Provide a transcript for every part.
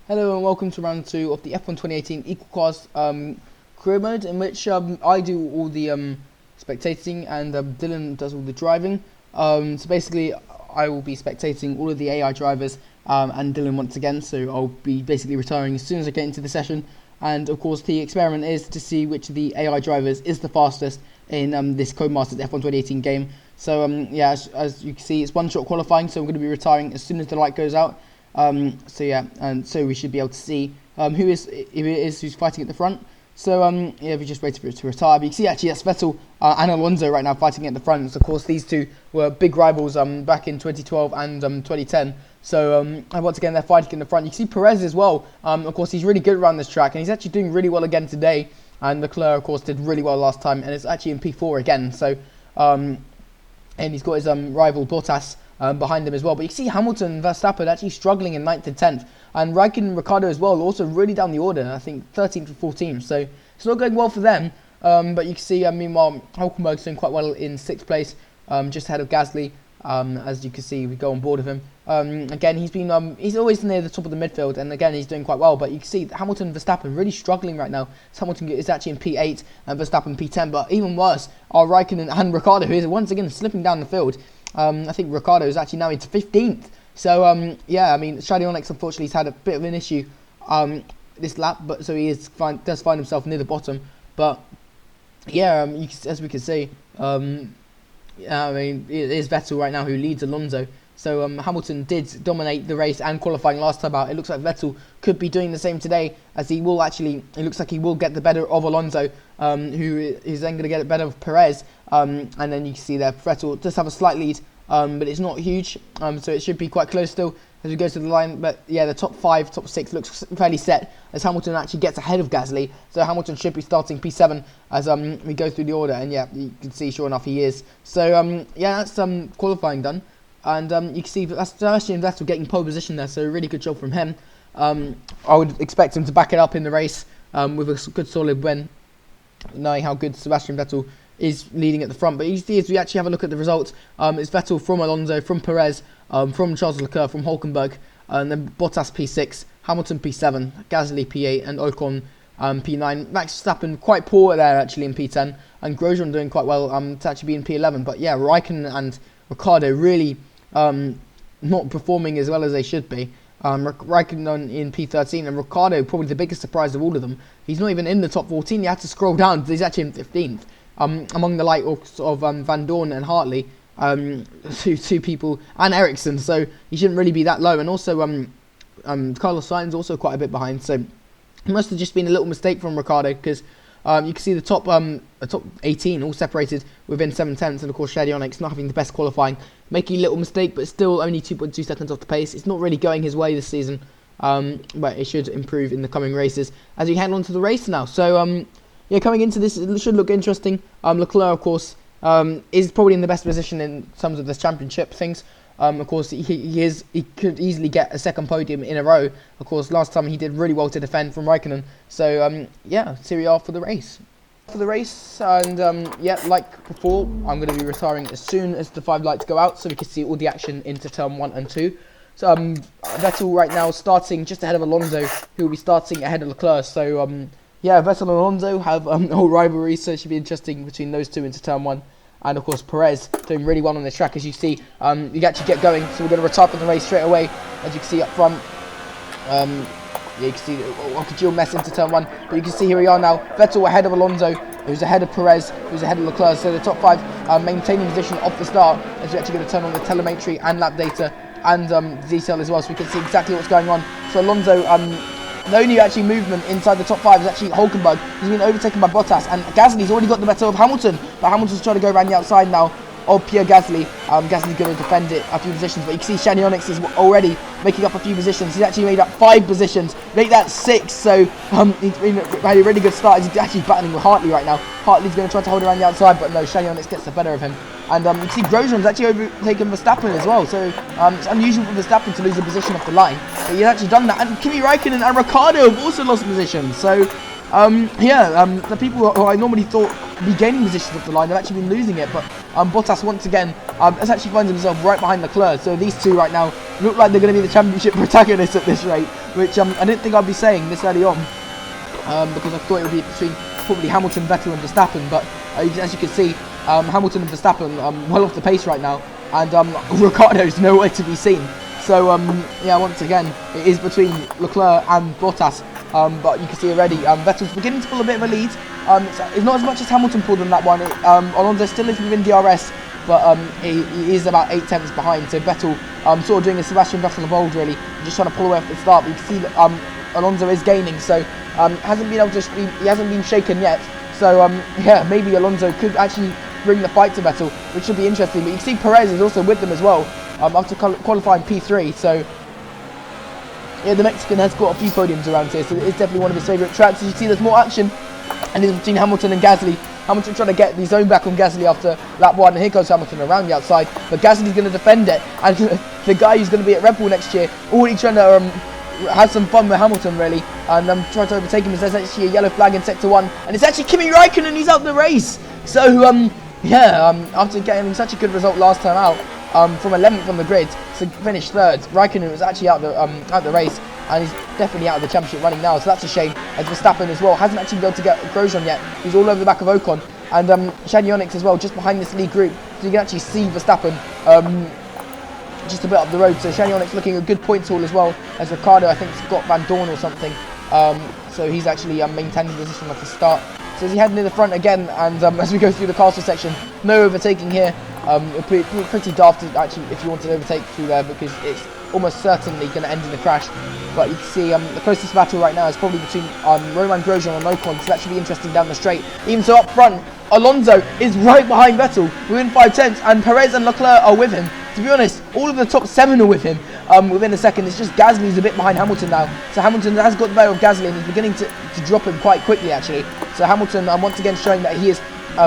Hello and welcome to round 2 of the F1 2018 Equal Cars career mode, in which I do all the spectating and Dylan does all the driving. So basically I will be spectating all of the AI drivers and Dylan once again, so I'll be basically retiring as soon as I get into the session. And of course the experiment is to see which of the AI drivers is the fastest in this Codemasters F1 2018 game. So yeah, as you can see, it's one shot qualifying, so I'm going to be retiring as soon as the light goes out. So yeah, and so we should be able to see who's fighting at the front. So yeah, we just waited for it to retire. But you can see actually that's Vettel and Alonso right now fighting at the front. So of course these two were big rivals back in 2012 and 2010. So and once again they're fighting in the front. You can see Perez as well. Of course he's really good around this track, and he's actually doing really well again today. And Leclerc of course did really well last time, and it's actually in P4 again. So and he's got his rival Bottas behind him as well. But you can see Hamilton and Verstappen actually struggling in 9th and 10th. And Raikkonen and Ricciardo as well, also really down the order, I think 13th and 14th. So it's not going well for them. But you can see, meanwhile, Hulkenberg's doing quite well in 6th place, just ahead of Gasly. As you can see, we go on board of him. Again, he's always near the top of the midfield, and again, he's doing quite well. But you can see Hamilton and Verstappen really struggling right now. So Hamilton is actually in P8 and Verstappen P10. But even worse are Raikkonen and Ricciardo, who is once again slipping down the field. I think Ricciardo is actually now into 15th. So yeah, I mean, Stradionix unfortunately has had a bit of an issue this lap, but so he does find himself near the bottom. But yeah, as we can see, yeah, I mean, it is Vettel right now who leads Alonso. So Hamilton did dominate the race and qualifying last time out. It looks like Vettel could be doing the same today, as he will actually, it looks like he will get the better of Alonso, who is then going to get the better of Perez. And then you can see there, Vettel does have a slight lead, but it's not huge, so it should be quite close still as we go to the line. But yeah, the top 5, top 6 looks fairly set as Hamilton actually gets ahead of Gasly. So Hamilton should be starting P7 as we go through the order, and yeah, you can see sure enough he is. So yeah, that's qualifying done. And you can see that's Sebastian Vettel getting pole position there, so really good job from him. I would expect him to back it up in the race with a good solid win, knowing how good Sebastian Vettel is leading at the front. But you see, as we actually have a look at the results, it's Vettel from Alonso, from Perez, from Charles Leclerc, from Hulkenberg, and then Bottas P6, Hamilton P7, Gasly P8, and Ocon P9. Max Verstappen quite poor there actually in P10, and Grosjean doing quite well to actually be in P11. But yeah, Raikkonen and Ricciardo really not performing as well as they should be. Raikkonen in P13, and Ricciardo probably the biggest surprise of all of them. He's not even in the top 14. You had to scroll down. He's actually in 15th. Among the likes of Van Dorn and Hartley, two people, and Ericsson. So he shouldn't really be that low. And also Carlos Sainz also quite a bit behind. So it must have just been a little mistake from Ricciardo, because you can see the top 18 all separated within 7/10, and of course Stradionix not having the best qualifying, making a little mistake, but still only 2.2 seconds off the pace. It's not really going his way this season, but it should improve in the coming races as we head on to the race now. So yeah, coming into this, it should look interesting. Leclerc, of course, is probably in the best position in terms of the championship things. Of course, he could easily get a second podium in a row. Of course, last time he did really well to defend from Raikkonen. So yeah, here we are for the race. And yeah, like before, I'm going to be retiring as soon as the 5 lights go out, so we can see all the action into turn 1 and 2. So Vettel right now starting just ahead of Alonso, who will be starting ahead of Leclerc. So yeah, Vettel and Alonso have a whole rivalry, so it should be interesting between those two into turn 1. And of course Perez doing really well on this track, as you see. You actually get going, so we're going to retire from the race straight away, as you can see up front. Yeah, you can see Ocon mess into turn 1, but you can see here we are now. Vettel ahead of Alonso, who's ahead of Perez, who's ahead of Leclerc. So the top 5 maintaining position off the start, as we're actually going to turn on the telemetry and lap data and detail as well, so we can see exactly what's going on. So Alonso, the only actually movement inside the top 5 is actually Hulkenberg. He's been overtaken by Bottas, and Gasly's already got the better of Hamilton, but Hamilton's trying to go around the outside now of Pierre Gasly. Gasly's going to defend it a few positions, but you can see Stradionix is already making up a few positions. He's actually made up 5 positions, make that 6. So he's had a really good start. He's actually battling with Hartley right now. Hartley's going to try to hold around the outside, but no, Stradionix gets the better of him. And you can see Grosjean's actually overtaken Verstappen as well. So it's unusual for Verstappen to lose a position off the line, but he's actually done that. And Kimi Raikkonen and Ricciardo have also lost positions. So yeah, the people who I normally thought would be gaining positions off the line have actually been losing it. But Bottas once again has actually finds himself right behind Leclerc. So these two right now look like they're going to be the championship protagonists at this rate. which I didn't think I'd be saying this early on, because I thought it would be between probably Hamilton, Vettel and Verstappen, but as you can see, Hamilton and Verstappen well off the pace right now, and Ricciardo's nowhere to be seen. So yeah, once again, it is between Leclerc and Bottas, but you can see already Vettel's beginning to pull a bit of a lead. It's not as much as Hamilton pulled on that one. Alonso still is within DRS, but he is about 8 tenths behind. So Vettel sort of doing a Sebastian Vettel of old, really, just trying to pull away at the start. But you can see that Alonso is gaining, so hasn't been able to. He hasn't been shaken yet. So yeah, maybe Alonso could actually bring the fight to Vettel, which should be interesting. But you can see Perez is also with them as well, after qualifying P3. So yeah, the Mexican has got a few podiums around here, so it's definitely one of his favourite tracks. As you see, there's more action, and it's between Hamilton and Gasly. Hamilton trying to get the zone back on Gasly after lap 1, and here goes Hamilton around the outside, but Gasly's going to defend it, and the guy who's going to be at Red Bull next year, already trying to have some fun with Hamilton, really, and trying to overtake him. There's actually a yellow flag in sector 1, and it's actually Kimi Raikkonen, he's out the race. So yeah, after getting such a good result last time out, from 11th on the grid to finish 3rd, Raikkonen was actually out the race, and he's definitely out of the championship running now, so that's a shame. As Verstappen as well hasn't actually been able to get Grosjean yet. He's all over the back of Ocon, and Shanionics as well, just behind this lead group, so you can actually see Verstappen just a bit up the road. So Shanionics looking a good points haul as well, as Ricciardo I think has got Van Dorn or something, so he's actually maintaining position at the start. So as he heading near the front again, and as we go through the castle section, no overtaking here. Pretty daft actually if you want to overtake through there, because it's almost certainly going to end in a crash. But you can see the closest battle right now is probably between Romain Grosjean and Ocon, so that should be interesting down the straight. Even so, up front, Alonso is right behind Vettel within 5 tenths, and Perez and Leclerc are with him. To be honest, all of the top 7 are with him within a second. It's just Gasly's a bit behind Hamilton now. So Hamilton has got the better of Gasly, and he's beginning to drop him quite quickly, actually. So Hamilton once again showing that he is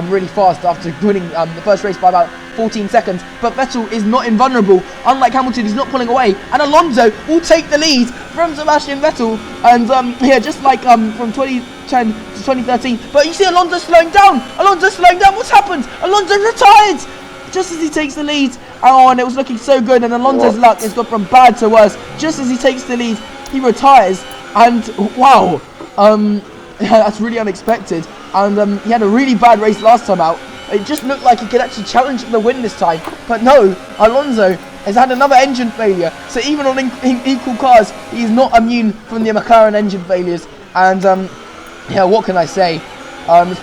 really fast after winning the first race by about 14 seconds. But Vettel is not invulnerable. Unlike Hamilton, he's not pulling away. And Alonso will take the lead from Sebastian Vettel. And yeah, just like from 2010 to 2013. But you see Alonso slowing down. Alonso's slowing down. What's happened? Alonso retired just as he takes the lead. Oh, and it was looking so good. And Alonso's luck has gone from bad to worse. Just as he takes the lead, he retires. And wow, that's really unexpected. And he had a really bad race last time out. It just looked like he could actually challenge for the win this time. But no, Alonso has had another engine failure. So even on equal cars, he's not immune from the McLaren engine failures. And yeah, what can I say?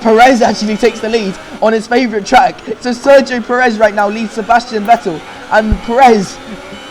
Perez actually takes the lead on his favourite track. So Sergio Perez right now leads Sebastian Vettel. And Perez,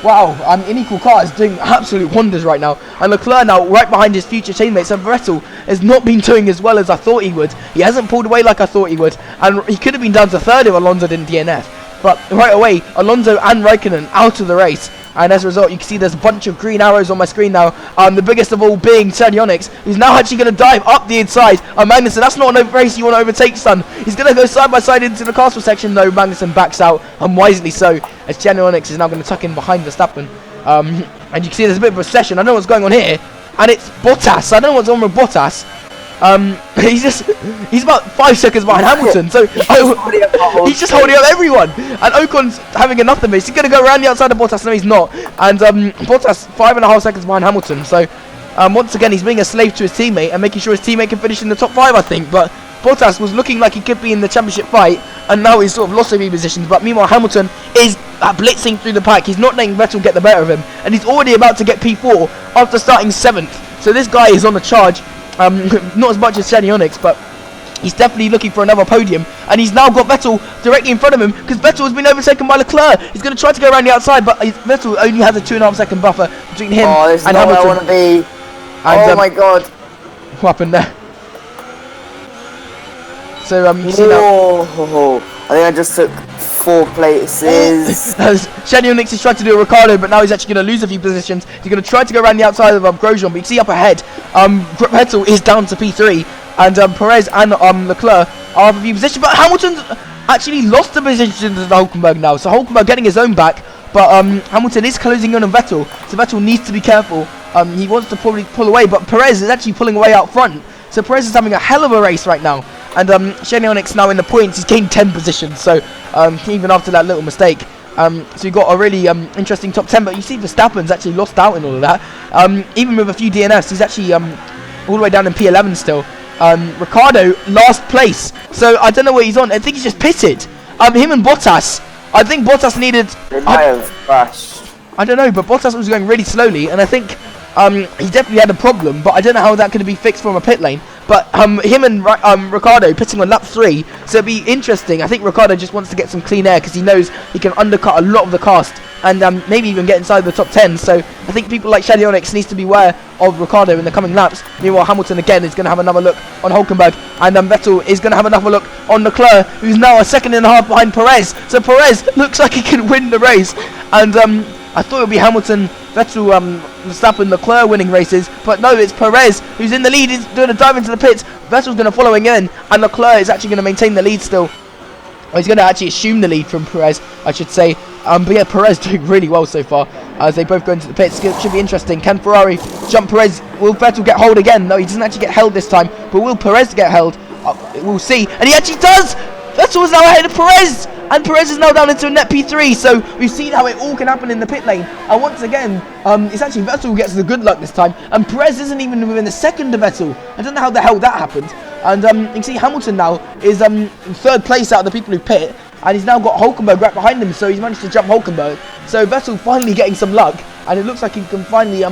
wow, in equal cars, doing absolute wonders right now. And Leclerc now right behind his future teammates. And Vettel has not been doing as well as I thought he would. He hasn't pulled away like I thought he would. And he could have been down to 3rd if Alonso didn't DNF. But right away, Alonso and Raikkonen out of the race. And as a result, you can see there's a bunch of green arrows on my screen now. The biggest of all being Shanionics, who's now actually going to dive up the inside. Magnussen, that's not a race you want to overtake, son. He's going to go side by side into the castle section, though. Magnussen backs out, unwisely so, as Shanionics is now going to tuck in behind Verstappen. And you can see there's a bit of a session. I don't know what's going on here. And it's Bottas. I don't know what's on with Bottas. He's about 5 seconds behind Hamilton, so he's just holding up everyone. And Ocon's having enough of this. He's going to go around the outside of Bottas. No, he's not. And Bottas 5.5 seconds behind Hamilton. So once again, he's being a slave to his teammate and making sure his teammate can finish in the top 5, I think. But Bottas was looking like he could be in the championship fight, and now he's sort of lost a few positions. But meanwhile, Hamilton is blitzing through the pack. He's not letting Vettel get the better of him, and he's already about to get P4 after starting 7th. So this guy is on the charge. Not as much as Shanionics, but he's definitely looking for another podium. And he's now got Vettel directly in front of him, because Vettel has been overtaken by Leclerc. He's going to try to go around the outside, but Vettel only has a 2.5 second buffer between him this is and not Hamilton. Where I want to be. And, oh my god. What happened there? So you see now. I think I just took 4 places. Shanionics is trying to do a Ricciardo, but now he's actually going to lose a few positions. He's going to try to go around the outside of Grosjean, but you can see up ahead, Vettel is down to P3, and Perez and Leclerc are in a few positions. But Hamilton's actually lost the position to Hulkenberg now, so Hulkenberg getting his own back. But Hamilton is closing in on Vettel, so Vettel needs to be careful. He wants to probably pull away, but Perez is actually pulling away out front. So Perez is having a hell of a race right now. And Shanionics now in the points, he's gained 10 positions. So even after that little mistake, So you got a really interesting top 10. But you see Verstappen's actually lost out in all of that. Even with a few DNFs, he's actually all the way down in P11 still. Ricciardo last place. So I don't know what he's on. I think he's just pitted. Him and Bottas. I think Bottas needed. They might have crashed. I don't know, but Bottas was going really slowly, and I think he definitely had a problem. But I don't know how that could be fixed from a pit lane. But him and Ricciardo pitting on lap 3, so it'd be interesting. I think Ricciardo just wants to get some clean air because he knows he can undercut a lot of the cast and maybe even get inside the top 10. So I think people like Shady Onyx needs to be aware of Ricciardo in the coming laps. Meanwhile, Hamilton again is going to have another look on Hülkenberg, and Vettel is going to have another look on Leclerc, who's now a second and a half behind Perez. So Perez looks like he can win the race, and I thought it would be Hamilton, Vettel, Verstappen, Leclerc winning races, but no, it's Perez who's in the lead. He's doing a dive into the pits. Vettel's going to follow in, and Leclerc is actually going to maintain the lead still. Well, he's going to actually assume the lead from Perez, I should say. But yeah, Perez doing really well so far as they both go into the pits. It should be interesting. Can Ferrari jump Perez? Will Vettel get held again? No, he doesn't actually get held this time, but will Perez get held? We'll see. And he actually does! Vettel is now ahead of Perez! And Perez is now down into a net P3, so we've seen how it all can happen in the pit lane. And once again, it's actually Vettel who gets the good luck this time, and Perez isn't even within a second of Vettel. I don't know how the hell that happened. And you can see Hamilton now is in third place out of the people who pit, and he's now got Hülkenberg right behind him, so he's managed to jump Hülkenberg. So Vettel finally getting some luck, and it looks like he can finally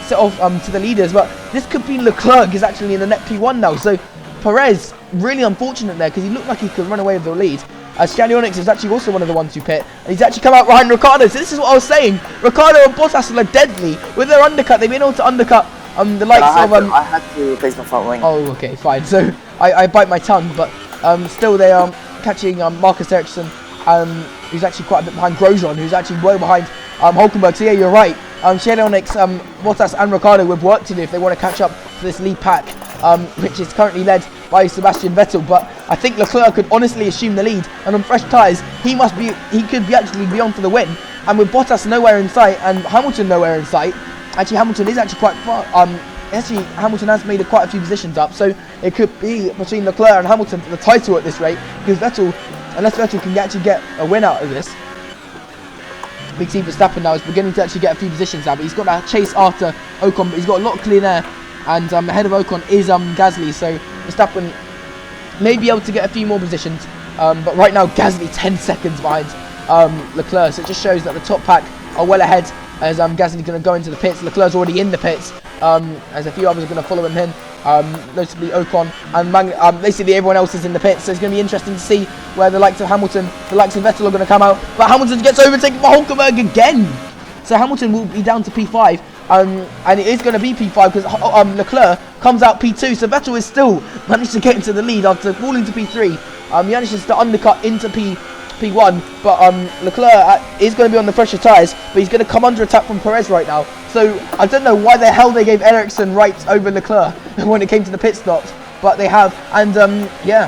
set off to the leaders. But this could be Leclerc is actually in the net P1 now, so Perez really unfortunate there because he looked like he could run away with the lead. Shady Onyx is actually also one of the ones who pit, and he's actually come out behind Ricciardo. So this is what I was saying. Ricciardo and Bottas are deadly with their undercut. They've been able to undercut the likes of. I had to replace my front wing. Oh, okay, fine. So I bite my tongue, but still they are catching Marcus Ericsson, who's actually quite a bit behind Grosjean, who's actually way behind Hülkenberg. So yeah, you're right. Shady Onyx, Bottas and Ricciardo with work to do if they want to catch up to this lead pack, which is currently led by Sebastian Vettel. But I think Leclerc could honestly assume the lead, and on fresh tyres he could actually be on for the win. And with Bottas nowhere in sight and Hamilton nowhere in sight, actually Hamilton is actually quite far. Actually Hamilton has made quite a few positions up, so it could be between Leclerc and Hamilton for the title at this rate, because unless Vettel can actually get a win out of this. Big team Verstappen now is beginning to actually get a few positions out, but he's got that chase after Ocon, but he's got a lot of clean air, and ahead of Ocon is Gasly, so Verstappen may be able to get a few more positions, but right now Gasly 10 seconds behind Leclerc, so it just shows that the top pack are well ahead as Gasly's going to go into the pits. Leclerc's already in the pits, as a few others are going to follow him in, notably Ocon, and basically everyone else is in the pits, so it's going to be interesting to see where the likes of Hamilton, the likes of Vettel are going to come out. But Hamilton gets overtaken by Hülkenberg again, so Hamilton will be down to P5, and it is going to be P5 because Leclerc comes out P2, so Vettel is still managed to get into the lead after falling to P3. He manages to undercut into P1, but Leclerc is going to be on the fresher tyres, but he's going to come under attack from Perez right now. So I don't know why the hell they gave Ericsson right over Leclerc when it came to the pit stops, but they have, and yeah,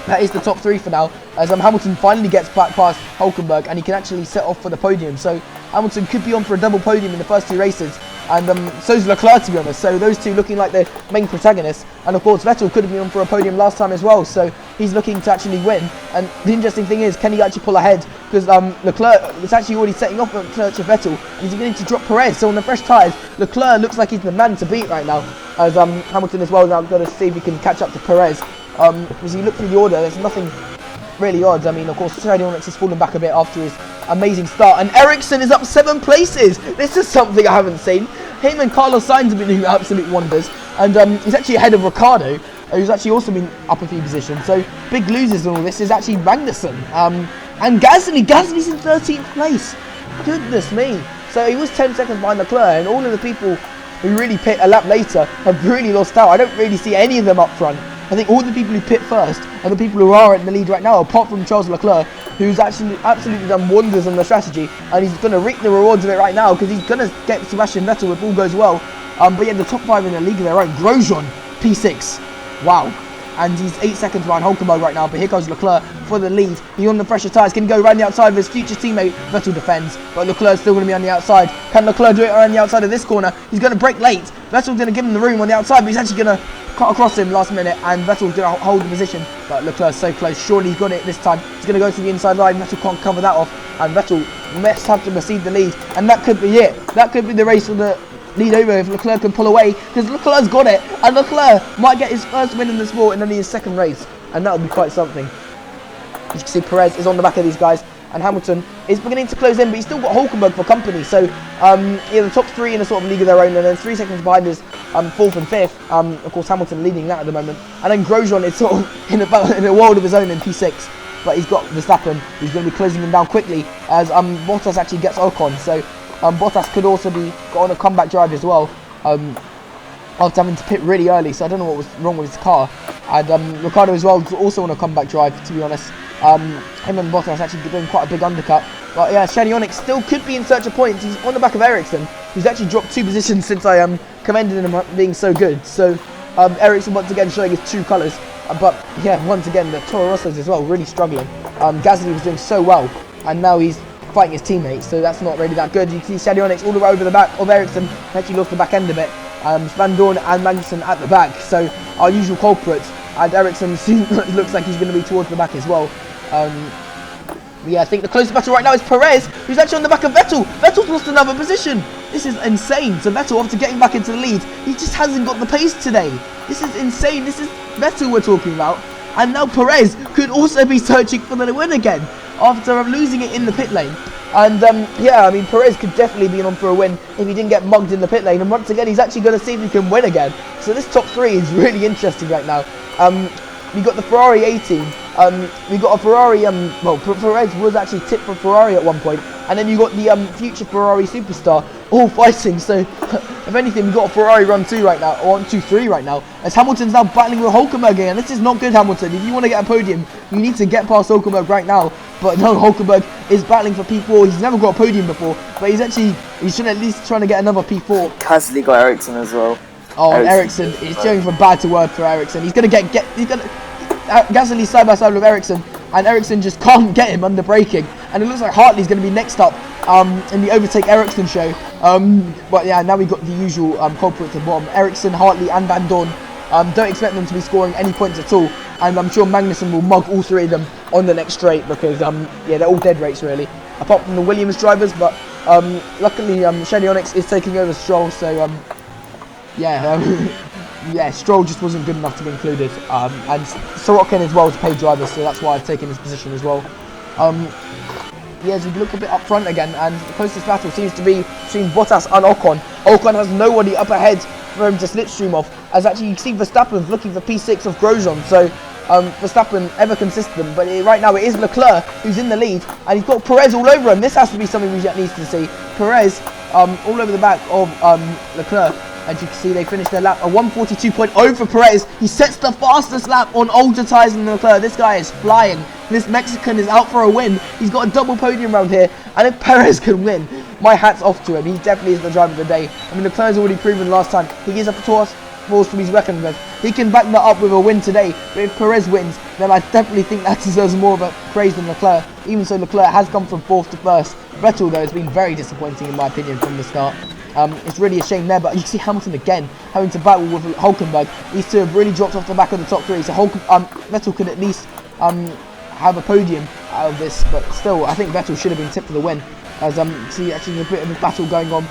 that is the top 3 for now, as Hamilton finally gets back past Hülkenberg and he can actually set off for the podium. So Hamilton could be on for a double podium in the first 2 races, and so is Leclerc, to be honest. So those two looking like the main protagonists, and of course Vettel could have been on for a podium last time as well, so he's looking to actually win. And the interesting thing is, can he actually pull ahead, because Leclerc is actually already setting off Leclerc to Vettel, and he's beginning to drop Perez. So on the fresh tyres, Leclerc looks like he's the man to beat right now, as Hamilton as well now got to see if he can catch up to Perez. As you look through the order, there's nothing really odd. I mean, of course, Shady Onyx has fallen back a bit after his amazing start, and Ericsson is up 7 places. This is something I haven't seen. Him and Carlos Sainz have been doing absolute wonders, and he's actually ahead of Ricciardo, who's actually also been up a few positions. So big losers in all this is actually Magnussen, and Gasly's in 13th place. Goodness me. So he was 10 seconds behind Leclerc, and all of the people who really pit a lap later have really lost out. I don't really see any of them up front. I think all the people who pit first are the people who are in the lead right now, apart from Charles Leclerc, who's actually absolutely done wonders on the strategy, and he's going to reap the rewards of it right now because he's going to get Sebastian Vettel if all goes well. But yeah, the top 5 in the league are their own. Grosjean, P6. Wow. And he's 8 seconds behind Hülkenberg right now, but here goes Leclerc for the lead. He's on the fresher tyres, can he go around the outside of his future teammate. Vettel defends, but Leclerc's still going to be on the outside. Can Leclerc do it around the outside of this corner? He's going to brake late, Vettel's going to give him the room on the outside, but he's actually going to cut across him last minute, and Vettel's going to hold the position. But Leclerc's so close. Surely he's got it this time. He's going to go to the inside line. Vettel can't cover that off, and Vettel must have to receive the lead, and that could be it. That could be the race for the lead over if Leclerc can pull away, because Leclerc's got it, and Leclerc might get his first win in the sport in only his second race, and that would be quite something. As you can see, Perez is on the back of these guys, and Hamilton is beginning to close in, but he's still got Hulkenberg for company. So, the top three in a sort of league of their own, and then 3 seconds behind is fourth and fifth. Of course, Hamilton leading that at the moment, and then Grosjean is sort of in a world of his own in P6. But he's got Verstappen, who's going to be closing him down quickly as Bottas actually gets Ocon. So Bottas could also be on a comeback drive as well, after having to pit really early. So I don't know what was wrong with his car. And Ricciardo as well, also on a comeback drive, to be honest. Him and Bottas actually doing quite a big undercut. But yeah, Shani Onyx still could be in search of points. He's on the back of Ericsson, who's actually dropped 2 positions since I commended him being so good. So Ericsson once again showing his true colours. But yeah, once again, the Toro Rossos as well, really struggling. Gasly was doing so well, and now he's fighting his teammates, so that's not really that good. You can see Shani Onyx all the way over the back of Ericsson, actually lost the back end of it. Van Dorn and Magnussen at the back, so our usual culprits. And Ericsson looks like he's going to be towards the back as well. Yeah, I think the closest battle right now is Perez, who's actually on the back of Vettel. Vettel's lost another position. This is insane. So Vettel, after getting back into the lead, he just hasn't got the pace today. This is insane. This is Vettel we're talking about. And now Perez could also be searching for the win again after losing it in the pit lane. And yeah, I mean, Perez could definitely be on for a win if he didn't get mugged in the pit lane. And once again, he's actually going to see if he can win again. So this top 3 is really interesting right now. We got the Ferrari 18. We got a Ferrari. Well, Perez was actually tipped for Ferrari at one point, and then you got the future Ferrari superstar all fighting. So, if anything, we got a Ferrari run 2 right now, or 1-2-3 right now. As Hamilton's now battling with Hulkenberg again. This is not good, Hamilton. If you want to get a podium, you need to get past Hulkenberg right now. But no, Hulkenberg is battling for P4. He's never got a podium before, but he should at least trying to get another P4. Gasly got Ericsson as well. Oh, Ericsson is going from bad to worse for Ericsson. He's going to Gasly side by side with Ericsson, and Ericsson just can't get him under braking. And it looks like Hartley's going to be next up in the Overtake Ericsson show. But yeah, now we've got the usual culprits at the bottom: Ericsson, Hartley, and Van Dorn. Don't expect them to be scoring any points at all, and I'm sure Magnussen will mug all 3 of them on the next straight, because yeah, they're all dead rates really, apart from the Williams drivers. But luckily, Shani Onyx is taking over Stroll, so yeah, yeah, Stroll just wasn't good enough to be included, and Sorokin as well is a paid driver, so that's why I've taken his position as well. Yeah, as we look a bit up front again, and the closest battle seems to be between Bottas and Ocon. Ocon has nobody up ahead for him to slipstream off, as actually you see Verstappen's looking for P6 of Grosjean, so Verstappen ever consistent, but right now it is Leclerc who's in the lead, and he's got Perez all over him. This has to be something we need to see. Perez all over the back of Leclerc. As you can see, they finished their lap a 1:42.0 for Perez. He sets the fastest lap on older tyres than Leclerc. This guy is flying. This Mexican is out for a win. He's got a double podium round here, and if Perez can win, my hat's off to him. He definitely is the driver of the day. I mean, Leclerc's already proven last time he is a force to be reckoned with. He can back that up with a win today, but if Perez wins, then I definitely think that deserves more of a praise than Leclerc. Even so, Leclerc has come from 4th to 1st. Vettel, though, has been very disappointing in my opinion from the start. It's really a shame there, but you see Hamilton again having to battle with Hulkenberg. These 2 have really dropped off the back of the top 3, so Vettel could at least have a podium out of this, but still, I think Vettel should have been tipped for the win. As see actually a bit of a battle going on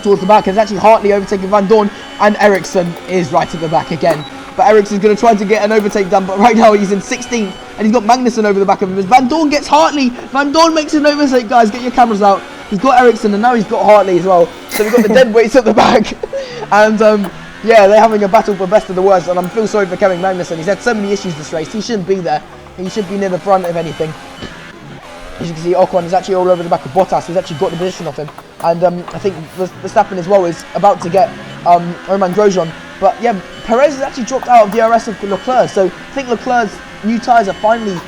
towards the back. It's actually Hartley overtaking Van Dorn, and Ericsson is right at the back again. But Ericsson's going to try to get an overtake done, but right now he's in 16th, and he's got Magnussen over the back of him. As Van Dorn gets Hartley, Van Dorn makes an overtake, guys, get your cameras out. He's got Ericsson, and now he's got Hartley as well. So we've got the dead weights at the back. And yeah, they're having a battle for best of the worst, and I feel sorry for Kevin Magnussen. He's had so many issues this race. He shouldn't be there. He should be near the front, if anything. As you can see, Ocon is actually all over the back of Bottas. He's actually got the position off him. And I think Verstappen as well is about to get Romain Grosjean. But yeah, Perez has actually dropped out of the DRS of Leclerc. So I think Leclerc's new tyres are finally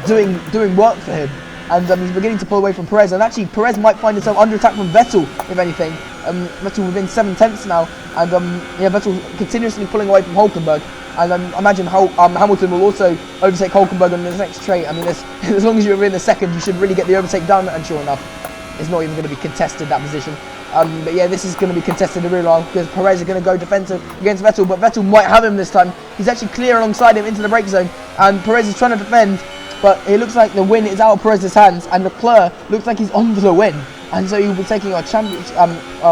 doing work for him. And he's beginning to pull away from Perez. And actually, Perez might find himself under attack from Vettel, if anything. Vettel within 7/10 now. And yeah, Vettel continuously pulling away from Hulkenberg. And imagine how Hamilton will also overtake Hulkenberg on the next straight. I mean, as long as you're in the second, you should really get the overtake done. And sure enough, it's not even going to be contested, that position. But yeah, this is going to be contested in real life because Perez is going to go defensive against Vettel, but Vettel might have him this time. He's actually clear alongside him into the brake zone, and Perez is trying to defend, but it looks like the win is out of Perez's hands, and Leclerc looks like he's on for the win. And so he'll be taking our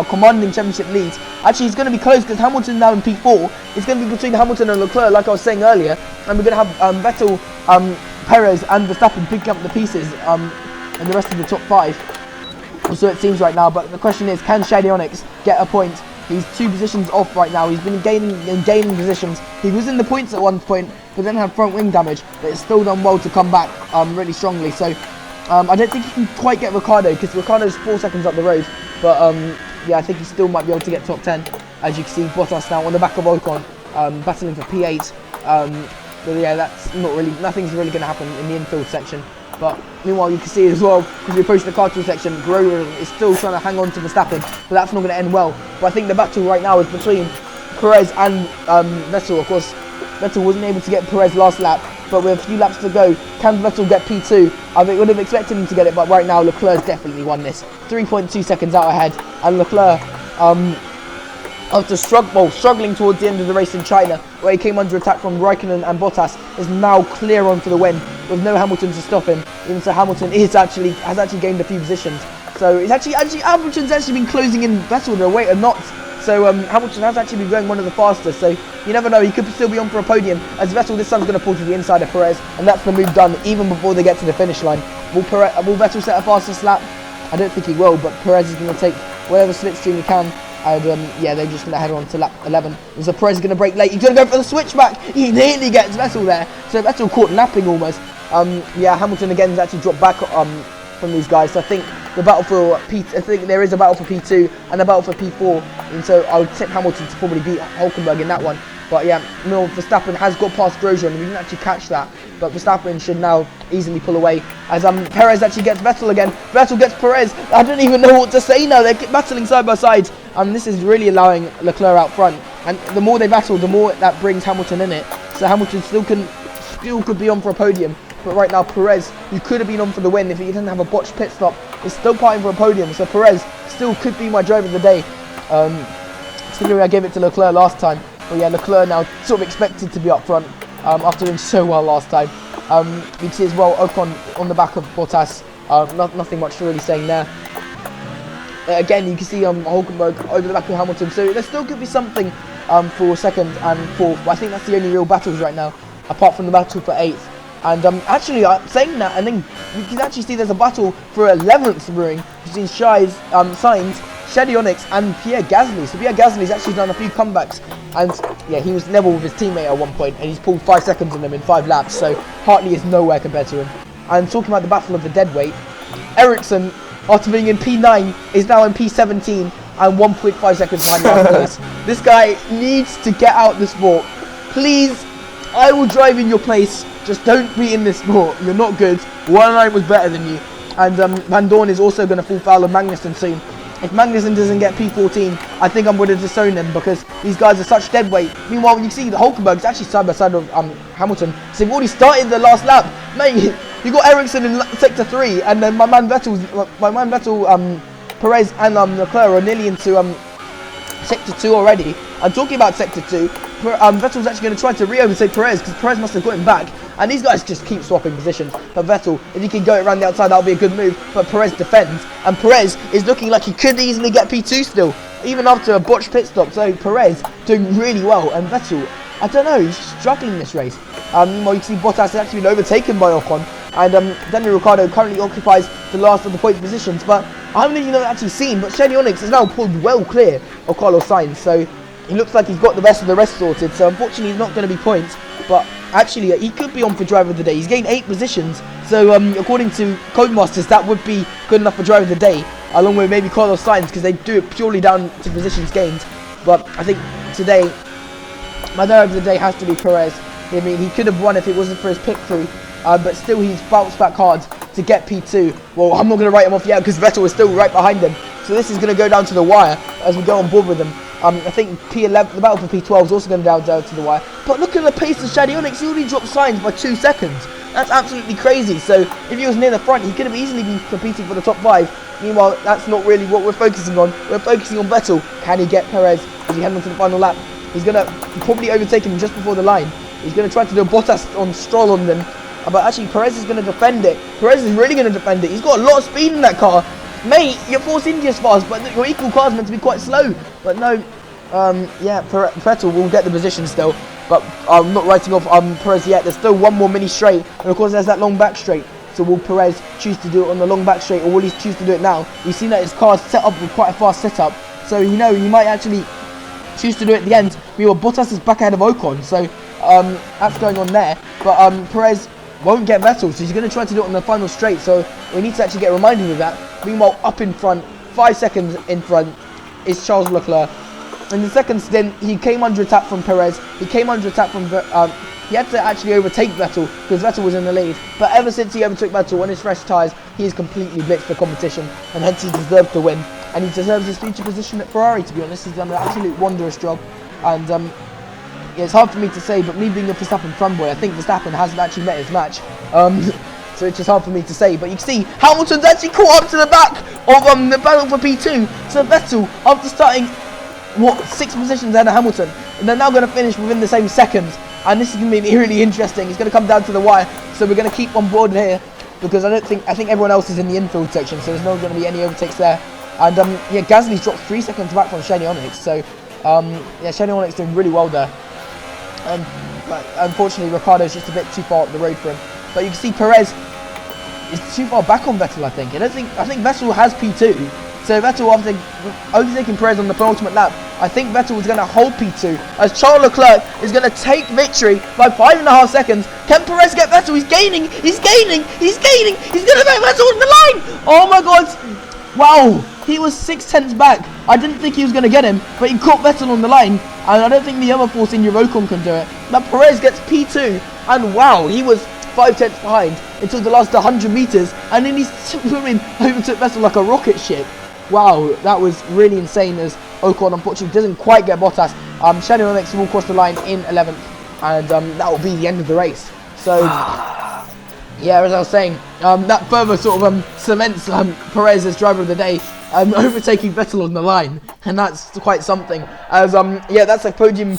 commanding championship lead. Actually, he's going to be close because Hamilton now in P4. It's going to be between Hamilton and Leclerc, like I was saying earlier. And we're going to have Vettel, Perez, and Verstappen picking up the pieces and the rest of the top 5. So it seems right now. But the question is, can Shady Onyx get a point? He's 2 positions off right now. He's been gaining positions. He was in the points at one point, but then had front wing damage. But it's still done well to come back really strongly. So I don't think he can quite get Ricciardo because Ricciardo's 4 seconds up the road. But yeah, I think he still might be able to get top 10. As you can see, Bottas now on the back of Ocon, battling for P8. But yeah, that's not really, nothing's really going to happen in the infield section. But meanwhile, you can see as well, as we approach the cartoon section, Grover is still trying to hang on to Verstappen, but that's not going to end well. But I think the battle right now is between Perez and Vettel. Of course, Vettel wasn't able to get Perez last lap, but with a few laps to go, can Vettel get P2? I would have expected him to get it, but right now Leclerc's definitely won this. 3.2 seconds out ahead, and Leclerc, after struggling towards the end of the race in China, where he came under attack from Raikkonen and Bottas, is now clear on for the win, with no Hamilton to stop him. Even so, Hamilton has actually gained a few positions. So it's Hamilton's actually been closing in Vettel at a rate of knots. So Hamilton has actually been going one of the fastest. So you never know, he could still be on for a podium. As Vettel this time's going to pull to the inside of Perez, and that's the move done even before they get to the finish line. Will Vettel set a fastest lap? I don't think he will, but Perez is going to take whatever slipstream he can. And yeah, they're just going to head on to lap 11. And so Perez is going to brake late. He's going to go for the switchback. He nearly gets Vettel there. So Vettel caught napping almost. Yeah, Hamilton again has actually dropped back from these guys. So I think the battle for I think there is a battle for P2 and a battle for P4. And so I would tip Hamilton to probably beat Hulkenberg in that one. But yeah, Verstappen has got past Grosjean. We didn't actually catch that. But Verstappen should now easily pull away. As Perez actually gets Vettel again. Vettel gets Perez. I don't even know what to say now. They're battling side by side. This is really allowing Leclerc out front. And the more they battle, the more that brings Hamilton in it. So Hamilton still could be on for a podium. But right now, Perez, who could have been on for the win if he didn't have a botched pit stop, is still fighting for a podium. So Perez still could be my driver of the day. Considering I gave it to Leclerc last time. But yeah, Leclerc now sort of expected to be up front after doing so well last time. You can see as well Ocon on the back of Bottas. Nothing much really saying there. Again, you can see Hulkenberg over the back of Hamilton. So there still could be something for second and fourth. But I think that's the only real battles right now, apart from the battle for 8th. And actually, saying that, and then you can actually see there's a battle for 11th brewing between Sainz, Shady Onyx and Pierre Gasly. So Pierre Gasly's actually done a few comebacks, and yeah, he was level with his teammate at one point, and he's pulled 5 seconds on him in 5 laps. So Hartley is nowhere compared to him. And talking about the battle of the deadweight, Ericsson, after being in P9, is now in P17 and 1.5 seconds behind last place. This guy needs to get out the sport. Please, I will drive in your place. Just don't be in this sport. You're not good. One was better than you. And Van Dorn is also going to fall foul of Magnussen soon. If Magnussen doesn't get P14, I think I'm going to disown them because these guys are such dead weight. Meanwhile, when you see the Hulkenberg is actually side by side of Hamilton, so they've already started the last lap. Mate, you got Ericsson in sector 3, and then my man Vettel, Perez and Leclerc are nearly into sector 2 already. I'm talking about sector 2. Vettel's actually going to try to re-overtake Perez because Perez must have got him back. And these guys just keep swapping positions. But Vettel, if he can go around the outside, that'll be a good move. But Perez defends. And Perez is looking like he could easily get P2 still, even after a botched pit stop. So Perez doing really well. And Vettel, I don't know, he's struggling this race. Well, you can see Bottas has actually been overtaken by Ocon. And Daniel Ricciardo currently occupies the last of the point positions. But I haven't even actually seen. But Shady Onyx has now pulled well clear of Carlos Sainz. So he looks like he's got the rest of the rest sorted. So unfortunately, he's not going to be points. But actually, he could be on for driver of the day. He's gained 8 positions. So according to Codemasters, that would be good enough for driver of the day, along with maybe Carlos Sainz, because they do it purely down to positions gained. But I think today, my driver of the day has to be Perez. I mean, he could have won if it wasn't for his pit crew. But still, he's bounced back hard to get P2. Well, I'm not going to write him off yet because Vettel is still right behind him. So this is going to go down to the wire as we go on board with them. I think P11, the battle for P12 is also going down to the wire. But look at the pace of Shady Onyx. He already dropped Sainz by 2 seconds. That's absolutely crazy. So if he was near the front, he could have easily been competing for the top 5. Meanwhile, that's not really what we're focusing on. We're focusing on Vettel. Can he get Perez as he head on to the final lap? He's going to probably overtake him just before the line. He's going to try to do a Bottas on Stroll on them. But actually, Perez is going to defend it. Perez is really going to defend it. He's got a lot of speed in that car. Mate, your Force India's fast, but your equal car's meant to be quite slow. But no, yeah, Vettel will get the position still. But I'm not writing off Perez yet. There's still one more mini straight. And of course, there's that long back straight. So will Perez choose to do it on the long back straight, or will he choose to do it now? We've seen that his car's set up with quite a fast setup. So, you know, he might actually choose to do it at the end. Meanwhile, Bottas is back ahead of Ocon. So, that's going on there. But Perez won't get Vettel, so he's going to try to do it on the final straight. So, we need to actually get reminded of that. Meanwhile, up in front, 5 seconds in front, is Charles Leclerc. In the second stint, he came under attack from Perez. He came under attack from... he had to actually overtake Vettel because Vettel was in the lead. But ever since he overtook Vettel on his fresh tyres, he has completely blitzed the competition. And hence he deserves to win. And he deserves his future position at Ferrari, to be honest. He's done an absolute wondrous job. And yeah, it's hard for me to say, but me being a Verstappen fanboy, I think Verstappen hasn't actually met his match. So it's just hard for me to say. But you can see Hamilton's actually caught up to the back of the battle for P2. So Vettel, after starting... 6 positions ahead of Hamilton, and they're now going to finish within the same seconds, and this is going to be really interesting. It's going to come down to the wire, so we're going to keep on board here because I think everyone else is in the infield section, so there's not going to be any overtakes there. And yeah, Gasly's dropped 3 seconds back from Shane Onyx, so yeah, Shane Onyx doing really well there. But unfortunately, Ricciardo's just a bit too far up the road for him. But you can see Perez is too far back on Vettel. I think Vettel has P2. So Vettel, after overtaking Perez on the penultimate lap, I think Vettel is going to hold P2 as Charles Leclerc is going to take victory by 5.5 seconds. Can Perez get Vettel? He's gaining. He's going to make Vettel on the line. Oh my God. Wow. He was 0.6 back. I didn't think he was going to get him, but he caught Vettel on the line. And I don't think the other Force India Ocon can do it. But Perez gets P2. And wow, he was 0.5 behind until the last 100 meters. And then he's overtook Vettel like a rocket ship. Wow, that was really insane as Ocon unfortunately doesn't quite get Bottas. Shane Onyx will cross the line in 11th, and that will be the end of the race. So, yeah, as I was saying, that further sort of cements Perez as driver of the day, overtaking Vettel on the line, and that's quite something. As yeah, that's a podium,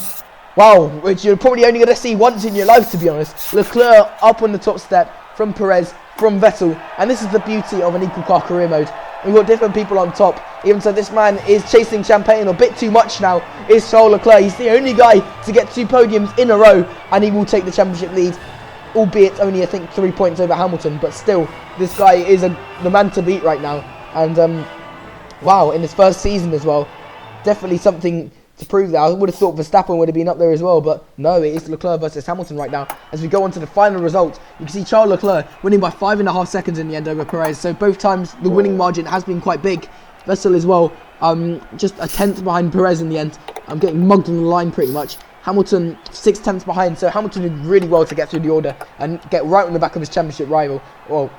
wow, which you're probably only going to see once in your life, to be honest. Leclerc up on the top step from Perez, from Vettel, and this is the beauty of an equal car career mode. We've got different people on top. Even so, this man is chasing champagne a bit too much now. Is Charles Leclerc. He's the only guy to get 2 podiums in a row, and he will take the championship lead. Albeit only, I think, 3 points over Hamilton, but still, this guy is the man to beat right now. And wow, in his first season as well, definitely something to prove that. I would have thought Verstappen would have been up there as well, but no, it is Leclerc versus Hamilton right now. As we go on to the final result, you can see Charles Leclerc winning by 5.5 seconds in the end over Perez. So both times the winning margin has been quite big. Vettel as well, just a 1/10 behind Perez in the end. I'm getting mugged on the line pretty much. Hamilton 6/10 behind, so Hamilton did really well to get through the order and get right on the back of his championship rival. Well,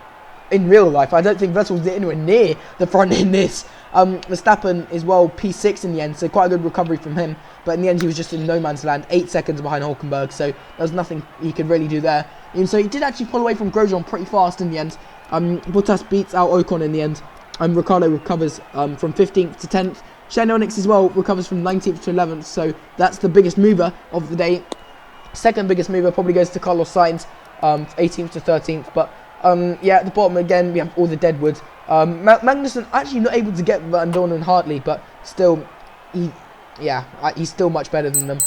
in real life, I don't think Vettel was anywhere near the front in this. Verstappen as well, P6 in the end, so quite a good recovery from him. But in the end, he was just in no man's land, 8 seconds behind Hulkenberg, so there was nothing he could really do there. And so he did actually pull away from Grosjean pretty fast in the end. Bottas beats out Ocon in the end. Ricciardo recovers from 15th to 10th. Shane Onyx as well recovers from 19th to 11th, so that's the biggest mover of the day. Second biggest mover probably goes to Carlos Sainz, 18th to 13th, but yeah, at the bottom again, we have all the deadwood. Magnussen actually not able to get Van Dorn and Hartley, but still, he's still much better than them.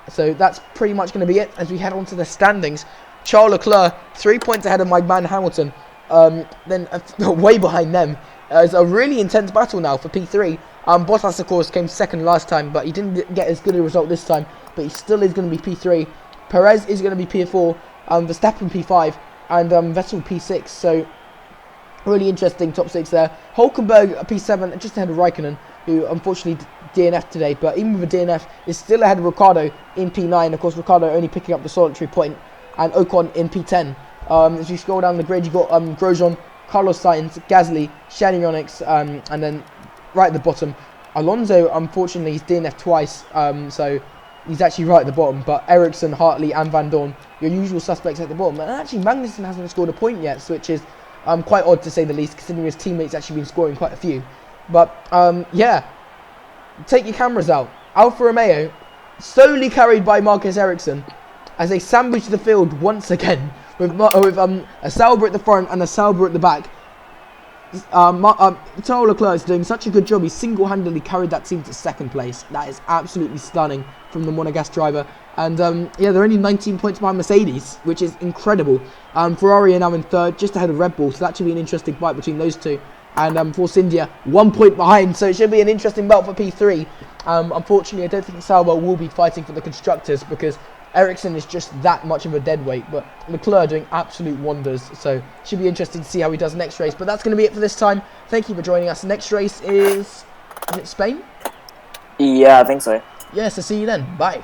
So that's pretty much going to be it as we head on to the standings. Charles Leclerc, 3 points ahead of my man Hamilton, then way behind them. It's a really intense battle now for P3. Bottas, of course, came second last time, but he didn't get as good a result this time, but he still is going to be P3. Perez is going to be P4, Verstappen P5, and Vettel P6, so really interesting top 6 there. Hulkenberg P7, just ahead of Raikkonen, who unfortunately DNF'd today, but even with a DNF, is still ahead of Ricciardo in P9. Of course, Ricciardo only picking up the solitary point, and Ocon in P10. As you scroll down the grid, you've got Grosjean, Carlos Sainz, Gasly, Shane Onyx, and then right at the bottom, Alonso, unfortunately, he's DNF'd twice, so he's actually right at the bottom. But Ericsson, Hartley, and Van Dorn, your usual suspects at the bottom. And actually, Magnussen hasn't scored a point yet, which is quite odd to say the least, considering his teammates actually been scoring quite a few. But yeah, take your cameras out. Alfa Romeo, solely carried by Marcus Ericsson, as they sandwich the field once again with a Sauber at the front and a Sauber at the back. Charles Leclerc is doing such a good job. He single-handedly carried that team to second place. That is absolutely stunning from the Monegasque driver. And yeah, they're only 19 points behind Mercedes, which is incredible. Ferrari are now in third, just ahead of Red Bull, so that should be an interesting fight between those two. And Force India, 1 point behind, so it should be an interesting battle for P3. Unfortunately, I don't think Sauber will be fighting for the constructors because Ericsson is just that much of a deadweight, but Leclerc doing absolute wonders, so should be interesting to see how he does next race. But that's going to be it for this time. Thank you for joining us. Next race is it Spain? Yeah, I think so. Yeah, so see you then. Bye.